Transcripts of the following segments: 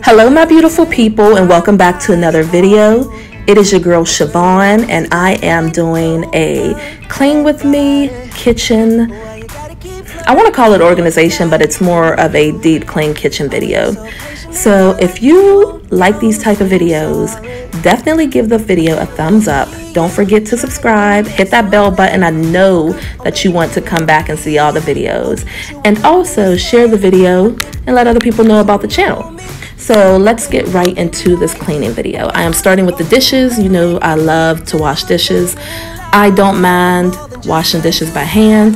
Hello my beautiful people, and welcome back to another video. It is your girl Sha-Von, and I am doing a clean with me kitchen. I want to call it organization, but it's more of a deep clean kitchen video. So if you like these type of videos, definitely give the video a thumbs up. Don't forget to subscribe, hit that bell button. I know that you want to come back and see all the videos, and also share the video and let other people know about the channel. So let's get right into this cleaning video. I am starting with the dishes. You know I love to wash dishes. I don't mind washing dishes by hand.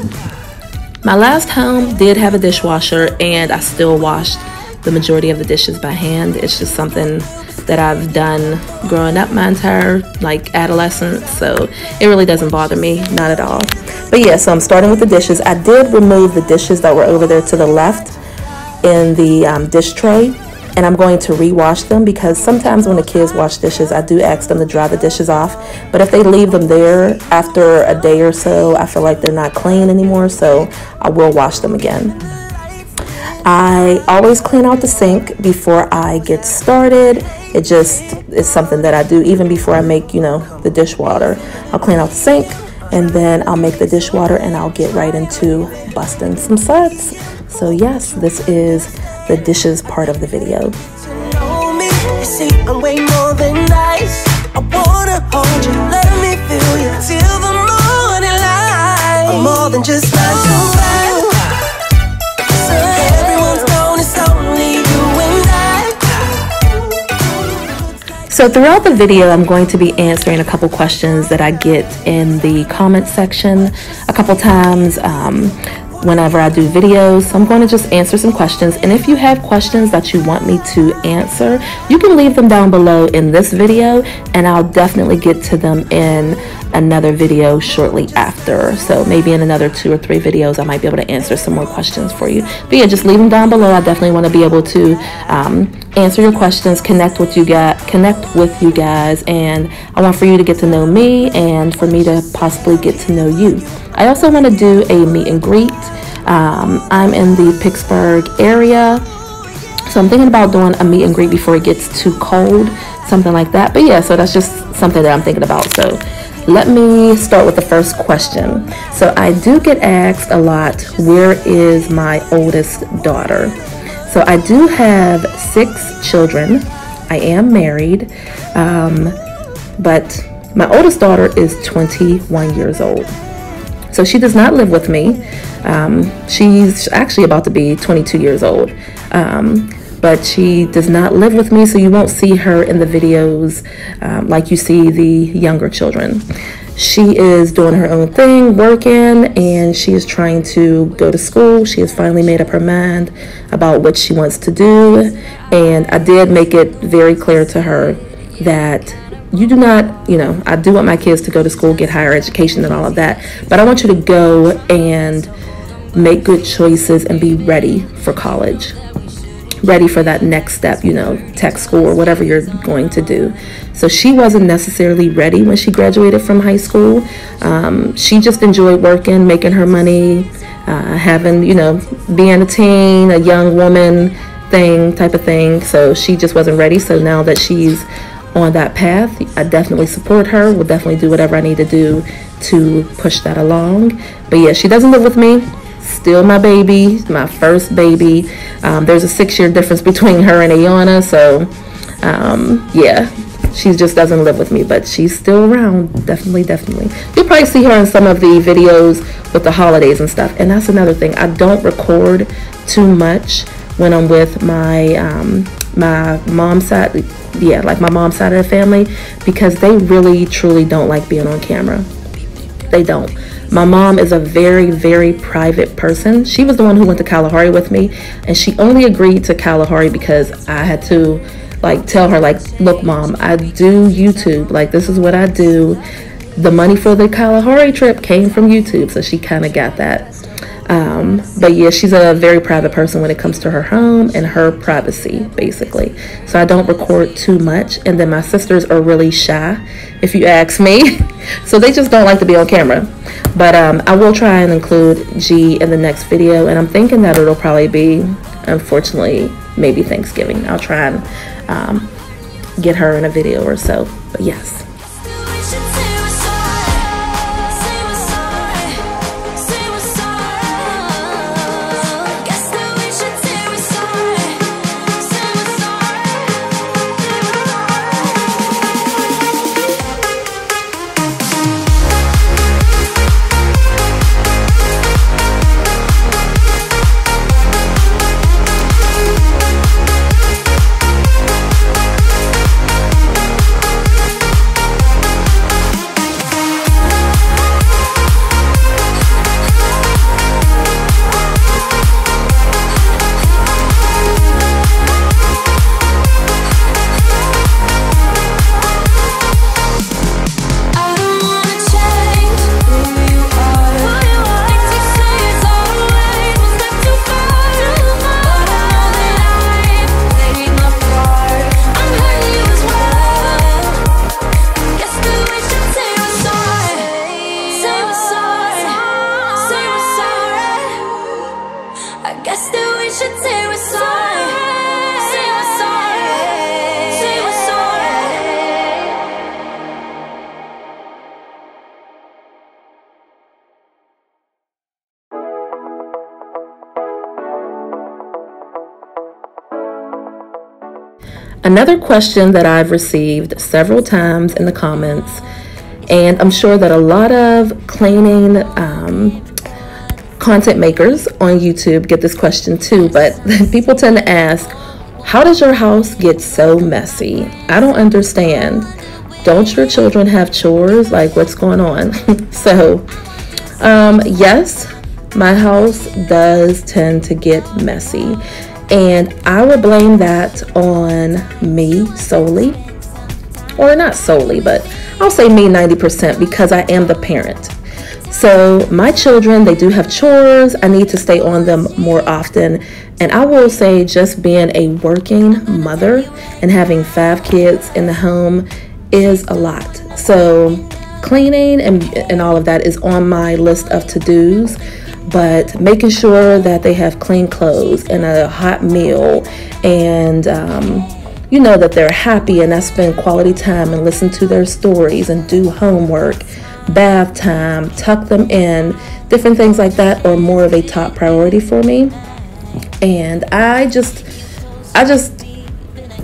My last home did have a dishwasher, and I still washed the majority of the dishes by hand. It's just something that I've done growing up my entire adolescence, so it really doesn't bother me, not at all. But yeah, so I'm starting with the dishes. I did remove the dishes that were over there to the left in the dish tray, and I'm going to rewash them because sometimes when the kids wash dishes, I do ask them to dry the dishes off. But if they leave them there after a day or so, I feel like they're not clean anymore, so I will wash them again. I always clean out the sink before I get started. It just is something that I do even before I make, the dishwater. I'll clean out the sink, and then I'll make the dishwater, and I'll get right into busting some suds. So yes, this is the dishes part of the video. So throughout the video, I'm going to be answering a couple questions that I get in the comment section a couple times whenever I do videos. So I'm going to just answer some questions, and if you have questions that you want me to answer, you can leave them down below in this video, and I'll definitely get to them in another video shortly after. So maybe in another 2 or 3 videos I might be able to answer some more questions for you. But yeah, just leave them down below. I definitely want to be able to answer your questions, connect with you guys, and I want for you to get to know me and for me to possibly get to know you. I also want to do a meet and greet. I'm in the Pittsburgh area, so I'm thinking about doing a meet and greet before it gets too cold, something like that. But yeah, so that's just something that I'm thinking about. So let me start with the first question. So I do get asked a lot, where is my oldest daughter? So I do have 6 children. I am married, but my oldest daughter is 21 years old. So she does not live with me. She's actually about to be 22 years old, but she does not live with me, so you won't see her in the videos like you see the younger children. She is doing her own thing, working, and she is trying to go to school. She has finally made up her mind about what she wants to do, and I did make it very clear to her that you do not, I do want my kids to go to school, get higher education and all of that, but I want you to go and make good choices and be ready for college, ready for that next step, tech school or whatever you're going to do. So she wasn't necessarily ready when she graduated from high school. She just enjoyed working, making her money, having, being a teen, a young woman type of thing. So she just wasn't ready. So now that she's on that path, I definitely support her. Will definitely do whatever I need to do to push that along. But yeah, she doesn't live with me. Still my baby, my first baby. There's a 6-year difference between her and Ayanna, so yeah, she just doesn't live with me, but she's still around. Definitely. You'll probably see her in some of the videos with the holidays and stuff. And that's another thing, I don't record too much when I'm with my my mom's side, my mom's side of the family, because they really truly don't like being on camera. They don't. My mom is a very, very private person. She was the one who went to Kalahari with me, and she only agreed to Kalahari because I had to tell her, look mom, I do YouTube, this is what I do. The money for the Kalahari trip came from YouTube, so she kind of got that. But yeah, she's a very private person when it comes to her home and her privacy, basically. So I don't record too much. And then my sisters are really shy, if you ask me. So they just don't like to be on camera. But I will try and include G in the next video, and I'm thinking that it'll probably be, unfortunately, maybe Thanksgiving. I'll try and get her in a video or so. But yes. Another question that I've received several times in the comments, and I'm sure that a lot of cleaning content makers on YouTube get this question too, but people tend to ask, how does your house get so messy? I don't understand. Don't your children have chores? Like, what's going on? So, yes, my house does tend to get messy. And I would blame that on me solely, or not solely, but I'll say me 90% because I am the parent. So my children, they do have chores. I need to stay on them more often. And I will say just being a working mother and having 5 kids in the home is a lot. So cleaning and all of that is on my list of to-dos. But making sure that they have clean clothes and a hot meal, and you know, that they're happy, and I spend quality time and listen to their stories and do homework, bath time, tuck them in, different things like that are more of a top priority for me. And I just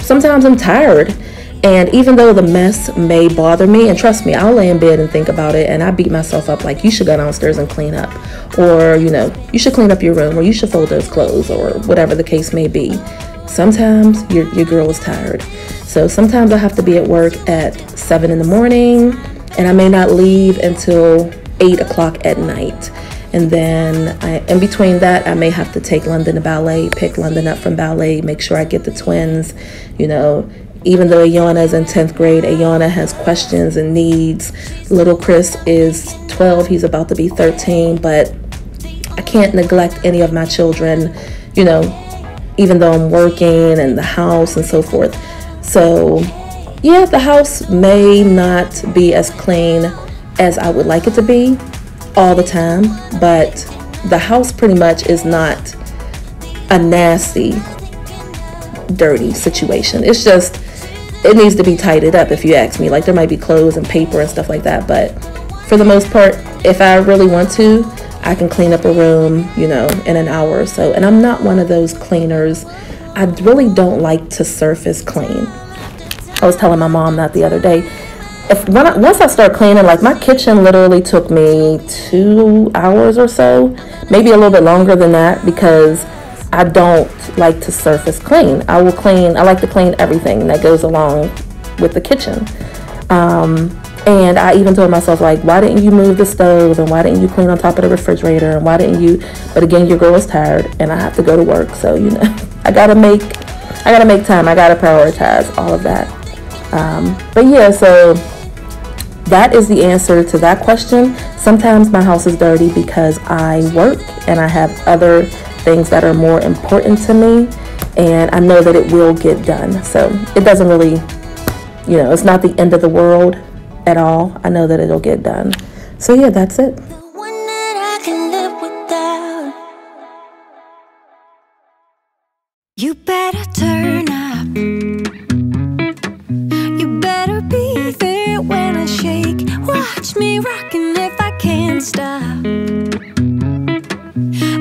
sometimes I'm tired. And even though the mess may bother me, and trust me, I'll lay in bed and think about it, and I beat myself up like, you should go downstairs and clean up, or, you know, you should clean up your room, or you should fold those clothes, or whatever the case may be. Sometimes your girl is tired. So sometimes I have to be at work at 7 in the morning, and I may not leave until 8 o'clock at night. And then in between that, I may have to take London to ballet, pick London up from ballet, make sure I get the twins, you know. Even though Ayanna is in 10th grade, Ayanna has questions and needs. Little Chris is 12, he's about to be 13, but I can't neglect any of my children, you know, even though I'm working and the house and so forth. So yeah, the house may not be as clean as I would like it to be all the time, but the house pretty much is not a nasty, dirty situation. It's just, it needs to be tidied up, if you ask me. Like, there might be clothes and paper and stuff like that, but for the most part, if I really want to, I can clean up a room, you know, in an hour or so. And I'm not one of those cleaners. I really don't like to surface clean. I was telling my mom that the other day. Once I start cleaning, like, my kitchen literally took me 2 hours or so, maybe a little bit longer than that, because I don't like to surface clean. I like to clean everything that goes along with the kitchen. And I even told myself, like, why didn't you move the stove, and why didn't you clean on top of the refrigerator, and why didn't you? But again, your girl is tired, and I have to go to work, so, you know, I gotta make time. I gotta prioritize all of that. But yeah, so that is the answer to that question. Sometimes my house is dirty because I work and I have other things that are more important to me, and I know that it will get done. So it doesn't really, you know, it's not the end of the world at all. I know that it'll get done. So yeah, that's it. rocking if I can't stop.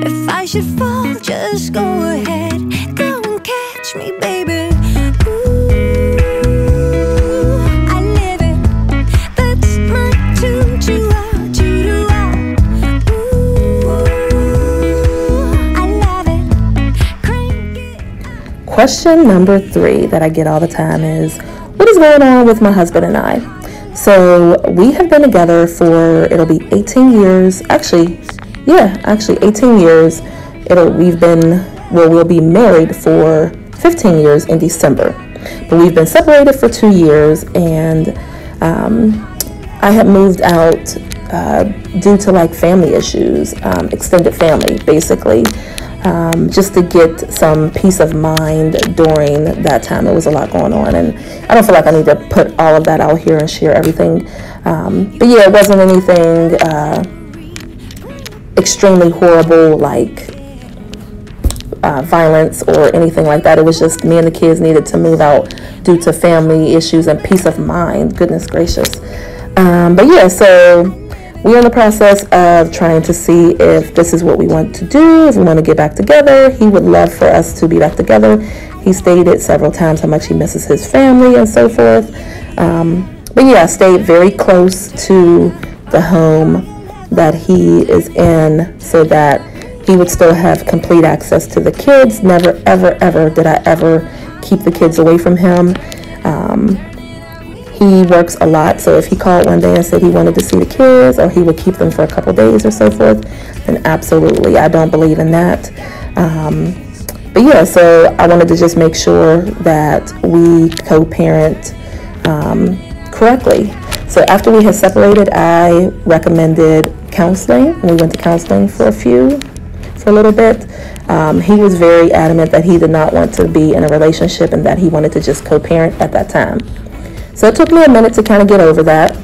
If I should fall, just go ahead. Go and catch me, baby. Ooh, I live it. That's my tune to out, to out. Ooh, I love it. Crank it. Question number 3 that I get all the time is, what is going on with my husband and I? So we have been together for, it'll be 18 years. Actually 18 years. We'll be married for 15 years in December. But we've been separated for 2 years, and I had moved out due to like family issues, extended family basically, just to get some peace of mind during that time. There was a lot going on, and I don't feel like I need to put all of that out here and share everything. But yeah, it wasn't anything extremely horrible like violence or anything like that. It was just me and the kids needed to move out due to family issues and peace of mind. Goodness gracious. But yeah, so we're in the process of trying to see if this is what we want to do, if we want to get back together. He would love for us to be back together. He stated several times how much he misses his family and so forth. But yeah, I stayed very close to the home that he is in so that he would still have complete access to the kids. Never, ever, ever did I ever keep the kids away from him. He works a lot, so if he called one day and said he wanted to see the kids, or he would keep them for a couple days or so forth, then absolutely, I don't believe in that. But yeah, so I wanted to just make sure that we co-parent correctly. So after we had separated, I recommended counseling. We went to counseling for a little bit. He was very adamant that he did not want to be in a relationship and that he wanted to just co-parent at that time. So it took me a minute to kind of get over that.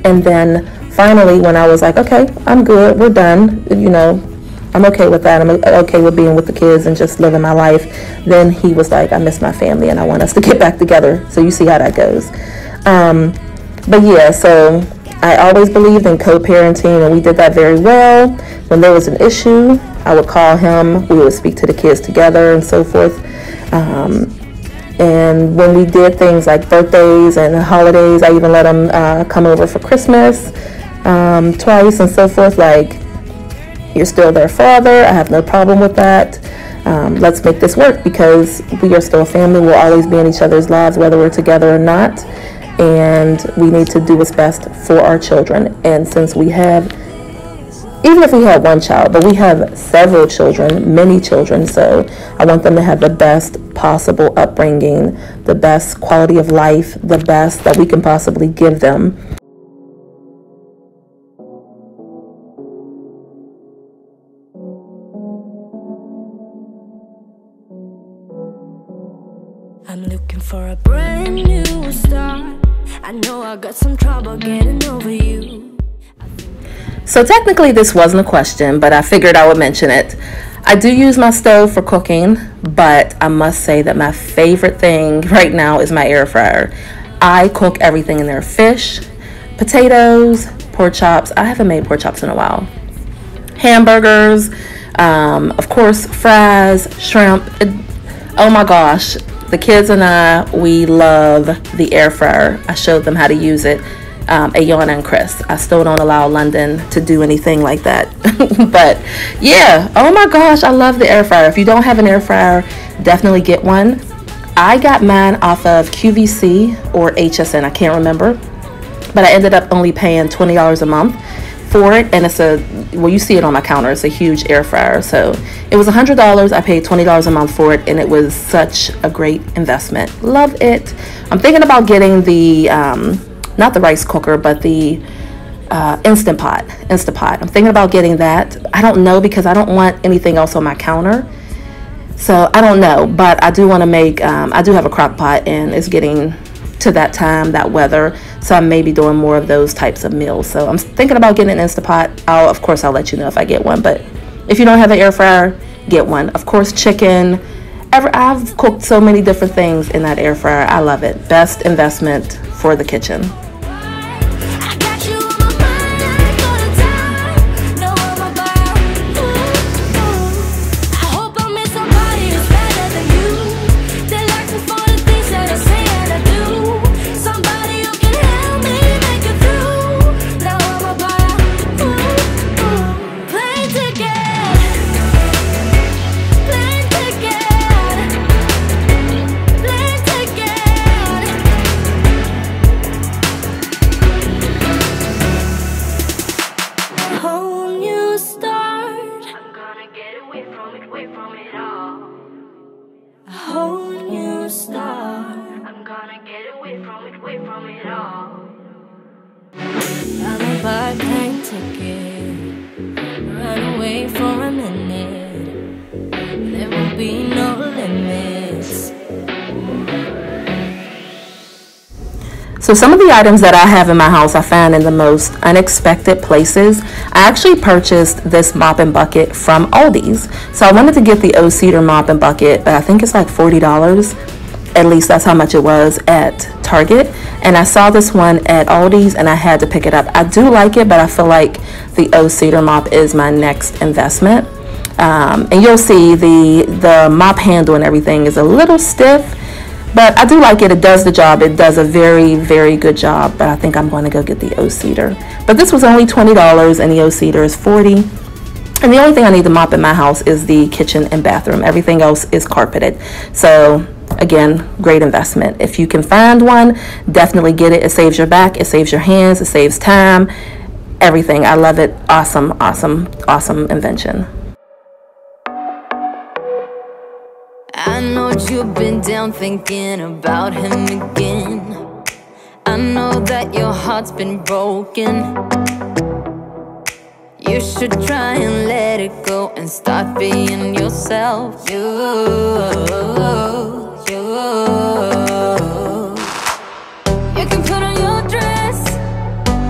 And then finally, when I was like, okay, I'm good, we're done, I'm okay with that. I'm okay with being with the kids and just living my life. Then he was like, I miss my family and I want us to get back together. So you see how that goes. But yeah, so I always believed in co-parenting, and we did that very well. When there was an issue, I would call him, we would speak to the kids together and so forth. And when we did things like birthdays and holidays, I even let him come over for Christmas twice and so forth. Like, you're still their father. I have no problem with that. Let's make this work because we are still a family. We'll always be in each other's lives, whether we're together or not. And we need to do what's best for our children. And since we have, even if we had one child, but we have several children, many children, so I want them to have the best possible upbringing, the best quality of life, the best that we can possibly give them. I'm looking for a brand new start. I know I got some trouble getting over you. So technically this wasn't a question, but I figured I would mention it. I do use my stove for cooking, but I must say that my favorite thing right now is my air fryer. I cook everything in there: fish, potatoes, pork chops. I haven't made pork chops in a while. Hamburgers, of course, fries, shrimp. Oh my gosh. The kids and I, we love the air fryer. I showed them how to use it. Ayanna and Chris. I still don't allow London to do anything like that. But yeah, oh my gosh, I love the air fryer. If you don't have an air fryer, definitely get one. I got mine off of QVC or HSN, I can't remember. But I ended up only paying $20 a month for it, and it's well, you see it on my counter, it's a huge air fryer. So it was $100. I paid $20 a month for it, and it was such a great investment. Love it. I'm thinking about getting the not the rice cooker, but the Instant Pot. I'm thinking about getting that. I don't know, because I don't want anything else on my counter, so I don't know. But I do want to make I do have a crock pot, and it's getting to that time, that weather, so I may be doing more of those types of meals. So I'm thinking about getting an Instant Pot. Of course I'll let you know if I get one, but if you don't have an air fryer, get one. Of course, chicken. I've cooked so many different things in that air fryer. I love it. Best investment for the kitchen. I got you on my mind. whole new start. I'm gonna get away from it all. A whole new start. I'm gonna get away from it all. I'm a buy-plane ticket, run away for a minute. There will be no limits. So some of the items that I have in my house I found in the most unexpected places. I actually purchased this mop and bucket from Aldi's. So I wanted to get the O-Cedar mop and bucket. I think it's like $40. At least that's how much it was at Target. And I saw this one at Aldi's and I had to pick it up. I do like it, but I feel like the O-Cedar mop is my next investment. And you'll see the mop handle and everything is a little stiff. But I do like it. It does the job. It does a very, very good job. But I think I'm going to go get the O-Cedar. But this was only $20 and the O-Cedar is $40. And the only thing I need to mop in my house is the kitchen and bathroom. Everything else is carpeted. So again, great investment. If you can find one, definitely get it. It saves your back. It saves your hands. It saves time. Everything. I love it. Awesome, awesome, awesome invention. I know you've been down thinking about him again. I know that your heart's been broken. You should try and let it go and start being yourself. You can put on your dress,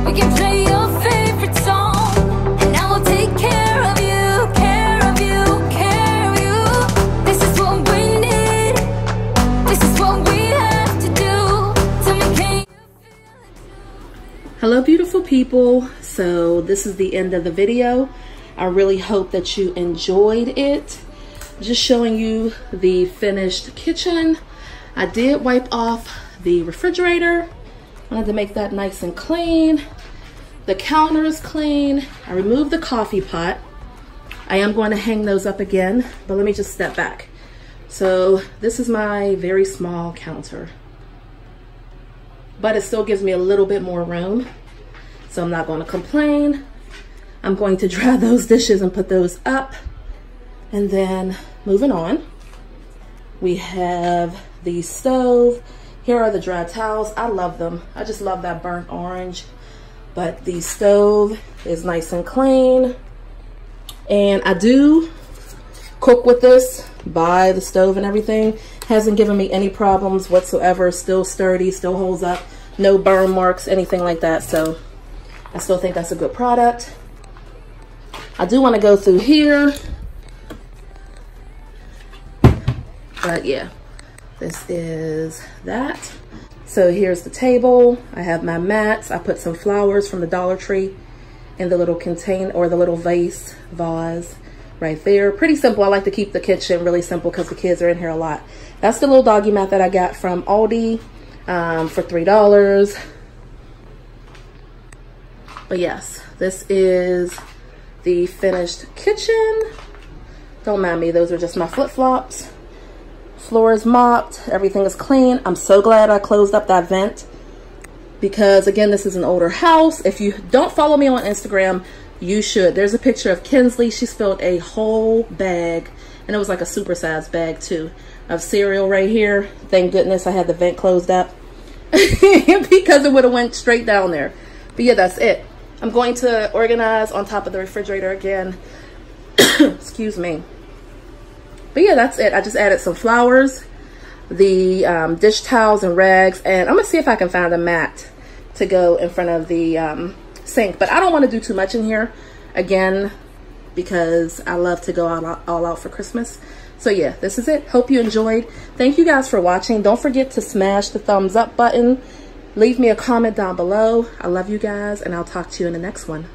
we can play your favorite song, and I will take care of you, care of you, care of you. This is what we need, this is what we have to do. Tell me, can you feel it too? Hello beautiful people. So this is the end of the video. I really hope that you enjoyed it. Just showing you the finished kitchen. I did wipe off the refrigerator. I wanted to make that nice and clean. The counter is clean. I removed the coffee pot. I am going to hang those up again, but let me just step back. So this is my very small counter, but it still gives me a little bit more room. So I'm not going to complain. I'm going to dry those dishes and put those up. And then moving on, we have the stove. Here are the dry towels. I love them. I just love that burnt orange. But the stove is nice and clean. And I do cook with this by the stove and everything. Hasn't given me any problems whatsoever. Still sturdy, still holds up. No burn marks, anything like that. So I still think that's a good product. I do want to go through here. But yeah, this is that. So here's the table. I have my mats. I put some flowers from the Dollar Tree in the little container or the little vase right there. Pretty simple. I like to keep the kitchen really simple because the kids are in here a lot. That's the little doggy mat that I got from Aldi for $3. But yes, this is the finished kitchen. Don't mind me, those are just my flip-flops. Floor is mopped, everything is clean. I'm so glad I closed up that vent because again, this is an older house. If you don't follow me on Instagram, you should. There's a picture of Kinsley. She spilled a whole bag, and it was like a super-sized bag too, of cereal right here. Thank goodness I had the vent closed up because it would have went straight down there. But yeah, that's it. I'm going to organize on top of the refrigerator again. Excuse me. But yeah, that's it. I just added some flowers, the dish towels and rags, and I'm gonna see if I can find a mat to go in front of the sink. But I don't want to do too much in here, again, because I love to go all out for Christmas. So yeah, this is it. Hope you enjoyed. Thank you guys for watching. Don't forget to smash the thumbs up button. Leave me a comment down below. I love you guys, and I'll talk to you in the next one.